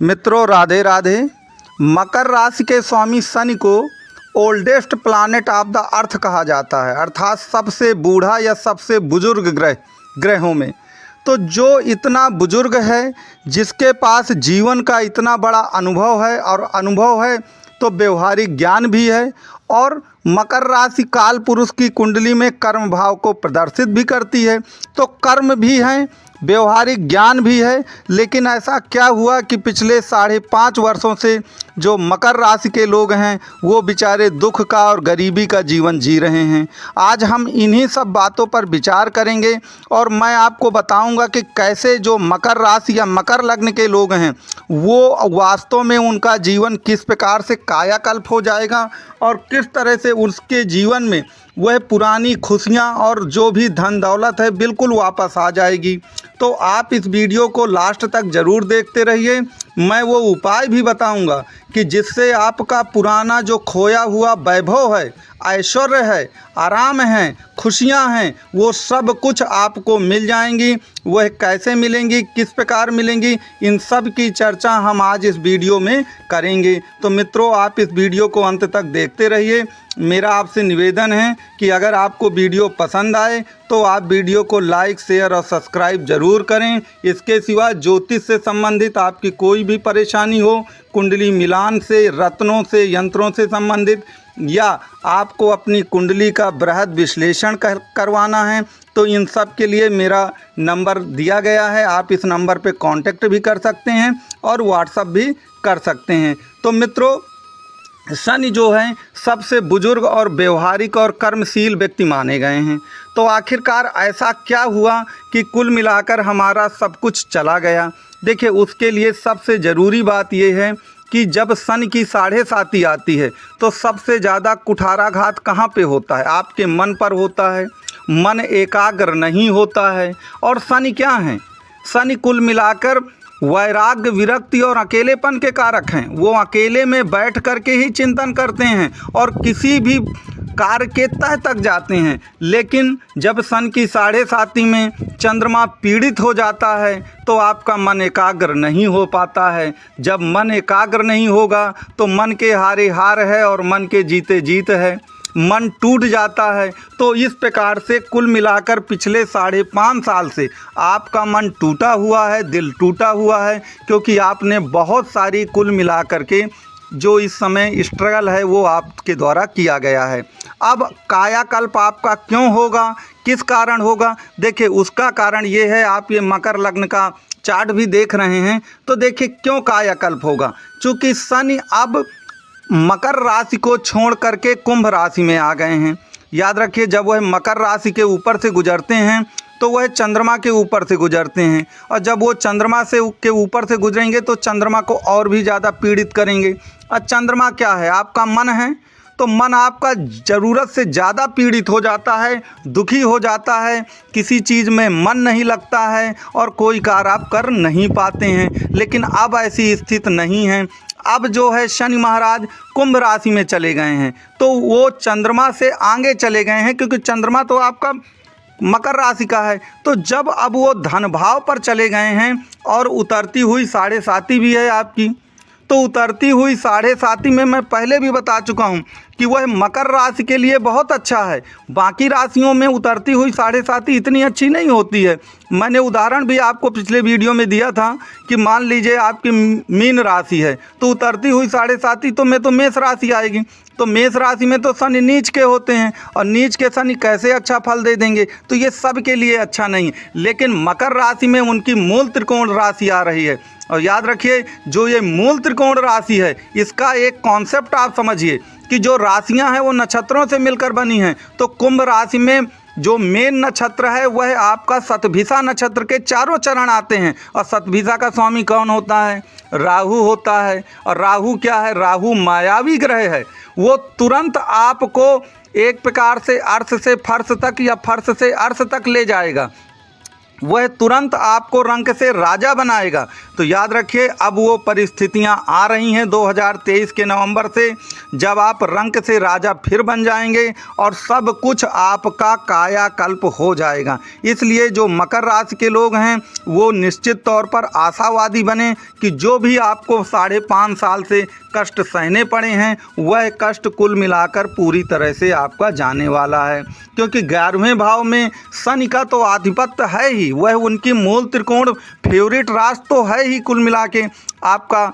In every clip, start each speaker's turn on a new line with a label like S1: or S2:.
S1: मित्रों राधे राधे। मकर राशि के स्वामी शनि को oldest planet of the earth कहा जाता है, अर्थात सबसे बूढ़ा या सबसे बुजुर्ग ग्रहों में। तो जो इतना बुजुर्ग है, जिसके पास जीवन का इतना बड़ा अनुभव है और अनुभव है तो व्यवहारिक ज्ञान भी है, और मकर राशि काल पुरुष की कुंडली में कर्म भाव को प्रदर्शित भी करती है। तो कर्म भी हैं, व्यवहारिक ज्ञान भी है। लेकिन ऐसा क्या हुआ कि पिछले 5.5 वर्षों से जो मकर राशि के लोग हैं वो बेचारे दुख का और गरीबी का जीवन जी रहे हैं। आज हम इन्हीं सब बातों पर विचार करेंगे और मैं आपको बताऊंगा कि कैसे जो मकर राशि या मकर लग्न के लोग हैं वो वास्तव में उनका जीवन किस प्रकार से कायाकल्प हो जाएगा और किस तरह से उसके जीवन में वह पुरानी खुशियां और जो भी धन दौलत है बिल्कुल वापस आ जाएगी। तो आप इस वीडियो को लास्ट तक ज़रूर देखते रहिए। मैं वो उपाय भी बताऊंगा कि जिससे आपका पुराना जो खोया हुआ वैभव है, ऐश्वर्य है, आराम है, खुशियां हैं, वो सब कुछ आपको मिल जाएंगी। वह कैसे मिलेंगी, किस प्रकार मिलेंगी, इन सब की चर्चा हम आज इस वीडियो में करेंगे। तो मित्रों आप इस वीडियो को अंत तक देखते रहिए। मेरा आपसे निवेदन है कि अगर आपको वीडियो पसंद आए तो आप वीडियो को लाइक, शेयर और सब्सक्राइब ज़रूर करें। इसके सिवा ज्योतिष से संबंधित आपकी कोई भी परेशानी हो, कुंडली मिलान से, रत्नों से, यंत्रों से संबंधित, या आपको अपनी कुंडली का बृहद विश्लेषण करवाना है, तो इन सब के लिए मेरा नंबर दिया गया है। आप इस नंबर पे कांटेक्ट भी कर सकते हैं और व्हाट्सएप भी कर सकते हैं। तो मित्रों शनि जो है सबसे बुजुर्ग और व्यवहारिक और कर्मशील व्यक्ति माने गए हैं। तो आखिरकार ऐसा क्या हुआ कि कुल मिलाकर हमारा सब कुछ चला गया? देखिए, उसके लिए सबसे ज़रूरी बात यह है कि जब शनि की 7.5 आती है तो सबसे ज़्यादा कुठाराघात कहाँ पे होता है? आपके मन पर होता है। मन एकाग्र नहीं होता है। और शनि क्या है? शनि कुल मिलाकर वैराग्य, विरक्ति और अकेलेपन के कारक हैं। वो अकेले में बैठ कर के ही चिंतन करते हैं और किसी भी कार्य के तह तक जाते हैं। लेकिन जब सन की 7.5 में चंद्रमा पीड़ित हो जाता है तो आपका मन एकाग्र नहीं हो पाता है। जब मन एकाग्र नहीं होगा तो मन के हारे हार है और मन के जीते जीत है, मन टूट जाता है। तो इस प्रकार से कुल मिलाकर पिछले 5.5 साल से आपका मन टूटा हुआ है, दिल टूटा हुआ है, क्योंकि आपने बहुत सारी कुल मिलाकर के जो इस समय स्ट्रगल है वो आपके द्वारा किया गया है। अब कायाकल्प आपका क्यों होगा, किस कारण होगा? देखिए, उसका कारण ये है, आप ये मकर लग्न का चार्ट भी देख रहे हैं तो देखिए क्यों कायाकल्प होगा। चूँकि शनि अब मकर राशि को छोड़ करके कुंभ राशि में आ गए हैं। याद रखिए, जब वह मकर राशि के ऊपर से गुजरते हैं तो वह चंद्रमा के ऊपर से गुजरते हैं, और जब वो चंद्रमा के ऊपर से गुजरेंगे तो चंद्रमा को और भी ज़्यादा पीड़ित करेंगे। और चंद्रमा क्या है? आपका मन है। तो मन आपका ज़रूरत से ज़्यादा पीड़ित हो जाता है, दुखी हो जाता है, किसी चीज़ में मन नहीं लगता है और कोई कार्य आप कर नहीं पाते हैं। लेकिन अब ऐसी स्थिति नहीं है। अब जो है शनि महाराज कुंभ राशि में चले गए हैं, तो वो चंद्रमा से आगे चले गए हैं, क्योंकि चंद्रमा तो आपका मकर राशि का है। तो जब अब वो धन भाव पर चले गए हैं और उतरती हुई 7.5 भी है आपकी, तो उतरती हुई 7.5 में मैं पहले भी बता चुका हूँ कि वह मकर राशि के लिए बहुत अच्छा है। बाकी राशियों में उतरती हुई 7.5 इतनी अच्छी नहीं होती है। मैंने उदाहरण भी आपको पिछले वीडियो में दिया था कि मान लीजिए आपकी मीन राशि है तो उतरती हुई 7.5 तो मेष राशि आएगी। तो मेष राशि में तो शनि नीच के होते हैं, और नीच के शनि कैसे अच्छा फल दे देंगे? तो ये सब के लिए अच्छा नहीं। लेकिन मकर राशि में उनकी मूल त्रिकोण राशि आ रही है। और याद रखिए, जो ये मूल त्रिकोण राशि है इसका एक कॉन्सेप्ट आप समझिए कि जो राशियां हैं वो नक्षत्रों से मिलकर बनी हैं। तो कुंभ राशि में जो मेन नक्षत्र है वह आपका शतभिषा नक्षत्र के चारों चरण आते हैं। और शतभिषा का स्वामी कौन होता है? राहु होता है। और राहु क्या है? राहु मायावी ग्रह है। वो तुरंत आपको एक प्रकार से अर्थ से फर्श तक या फर्श से अर्थ तक ले जाएगा। वह तुरंत आपको रंक से राजा बनाएगा। तो याद रखिए, अब वो परिस्थितियां आ रही हैं 2023 के नवंबर से, जब आप रंक से राजा फिर बन जाएंगे और सब कुछ आपका कायाकल्प हो जाएगा। इसलिए जो मकर राशि के लोग हैं वो निश्चित तौर पर आशावादी बने कि जो भी आपको 5.5 साल से कष्ट सहने पड़े हैं वह कष्ट कुल मिलाकर पूरी तरह से आपका जाने वाला है, क्योंकि 11वें भाव में शनि का तो आधिपत्य है ही, वह उनकी मूल त्रिकोण फेवरेट राशि तो है ही कुल मिला के आपका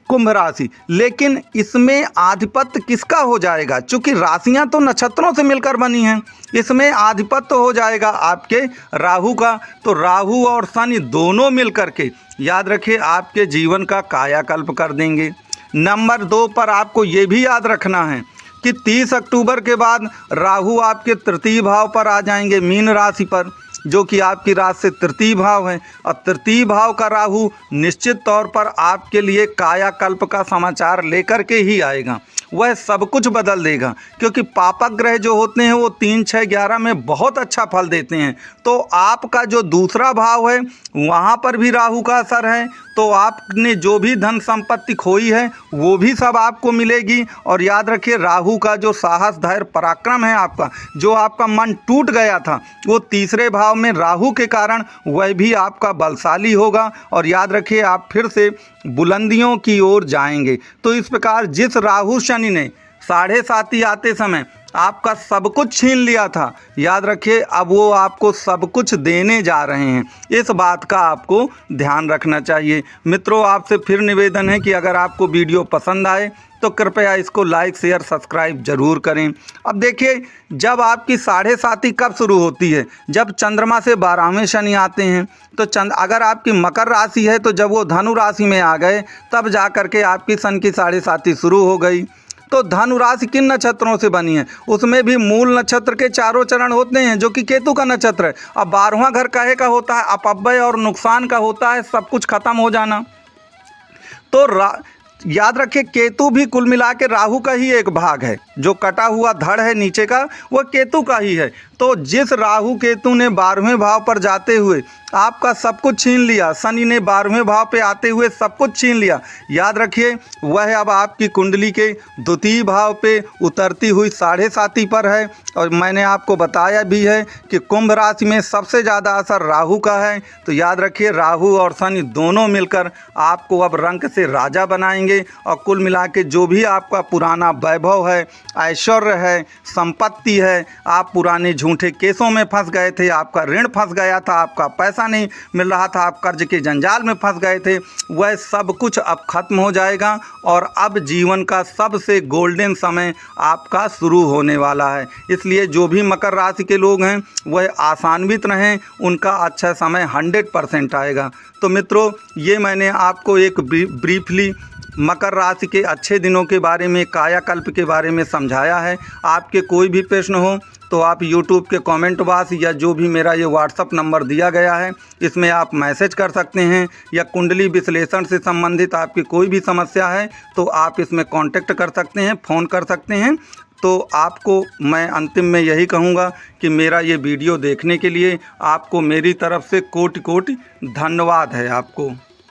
S1: कुंभ राशि। लेकिन इसमें आधिपत्य किसका हो जाएगा? चूंकि राशियां तो नक्षत्रों से मिलकर बनी हैं, इसमें आधिपत्य हो जाएगा आपके राहु का। तो राहु और शनि दोनों मिलकर के याद रखिए आपके जीवन का कायाकल्प कर देंगे। नंबर 2 पर आपको ये भी याद रखना है कि 30 अक्टूबर के बाद राहु आपके तृतीय भाव पर आ जाएंगे, मीन राशि पर, जो कि आपकी राशि से तृतीय भाव है। और तृतीय भाव का राहु निश्चित तौर पर आपके लिए कायाकल्प का समाचार लेकर के ही आएगा, वह सब कुछ बदल देगा, क्योंकि पापक ग्रह जो होते हैं वो 3, 6, 11 में बहुत अच्छा फल देते हैं। तो आपका जो दूसरा भाव है वहाँ पर भी राहु का असर है, तो आपने जो भी धन संपत्ति खोई है वो भी सब आपको मिलेगी। और याद रखिए, राहु का जो साहस, धैर्य, पराक्रम है आपका, जो आपका मन टूट गया था, वो तीसरे भाव में राहु के कारण वह भी आपका बलशाली होगा। और याद रखिए आप फिर से बुलंदियों की ओर जाएंगे। तो इस प्रकार जिस राहु शनि ने 7.5 आते समय आपका सब कुछ छीन लिया था, याद रखिए अब वो आपको सब कुछ देने जा रहे हैं। इस बात का आपको ध्यान रखना चाहिए। मित्रों, आपसे फिर निवेदन है कि अगर आपको वीडियो पसंद आए तो कृपया इसको लाइक, शेयर, सब्सक्राइब जरूर करें। अब देखिए, जब आपकी 7.5 कब शुरू होती है? जब चंद्रमा से 12वें शनि आते हैं। तो अगर आपकी मकर राशि है तो जब वो धनु राशि में आ गए तब जा कर के आपकी सन की 7.5 शुरू हो गई। तो धनु राशि किन नक्षत्रों से बनी है? उसमें भी मूल नक्षत्र के 4 चरण होते हैं, जो कि केतु का नक्षत्र है। अब 12वां घर कहे का होता है अपव्यय और नुकसान का होता है, सब कुछ खत्म हो जाना। तो याद रखिए, केतु भी कुल मिला के राहु का ही एक भाग है, जो कटा हुआ धड़ है नीचे का वह केतु का ही है। तो जिस राहु केतु ने 12वें भाव पर जाते हुए आपका सब कुछ छीन लिया, शनि ने 12वें भाव पे आते हुए सब कुछ छीन लिया, याद रखिए वह अब आपकी कुंडली के द्वितीय भाव पे उतरती हुई 7.5 पर है। और मैंने आपको बताया भी है कि कुंभ राशि में सबसे ज़्यादा असर राहु का है। तो याद रखिए, राहु और शनि दोनों मिलकर आपको अब रंक से राजा बनाएंगे। और कुल मिला के जो भी आपका पुराना वैभव है, ऐश्वर्य है, संपत्ति है, आप पुराने झूठे केसों में फंस गए थे, आपका ऋण फंस गया था, आपका पैसा नहीं मिल रहा था, आप कर्ज के जंजाल में फंस गए थे, वह सब कुछ अब खत्म हो जाएगा। और अब जीवन का सबसे गोल्डन समय आपका शुरू होने वाला है। इसलिए जो भी मकर राशि के लोग हैं वह आशान्वित रहें, उनका अच्छा समय 100% आएगा। तो मित्रों, ये मैंने आपको एक ब्रीफली मकर राशि के अच्छे दिनों के बारे में, कायाकल्प के बारे में समझाया है। आपके कोई भी प्रश्न हो तो आप YouTube के कमेंट बॉक्स या जो भी मेरा ये WhatsApp नंबर दिया गया है इसमें आप मैसेज कर सकते हैं, या कुंडली विश्लेषण से संबंधित आपकी कोई भी समस्या है तो आप इसमें कांटेक्ट कर सकते हैं, फ़ोन कर सकते हैं। तो आपको मैं अंतिम में यही कहूँगा कि मेरा ये वीडियो देखने के लिए आपको मेरी तरफ से कोटि कोटि धन्यवाद है आपको।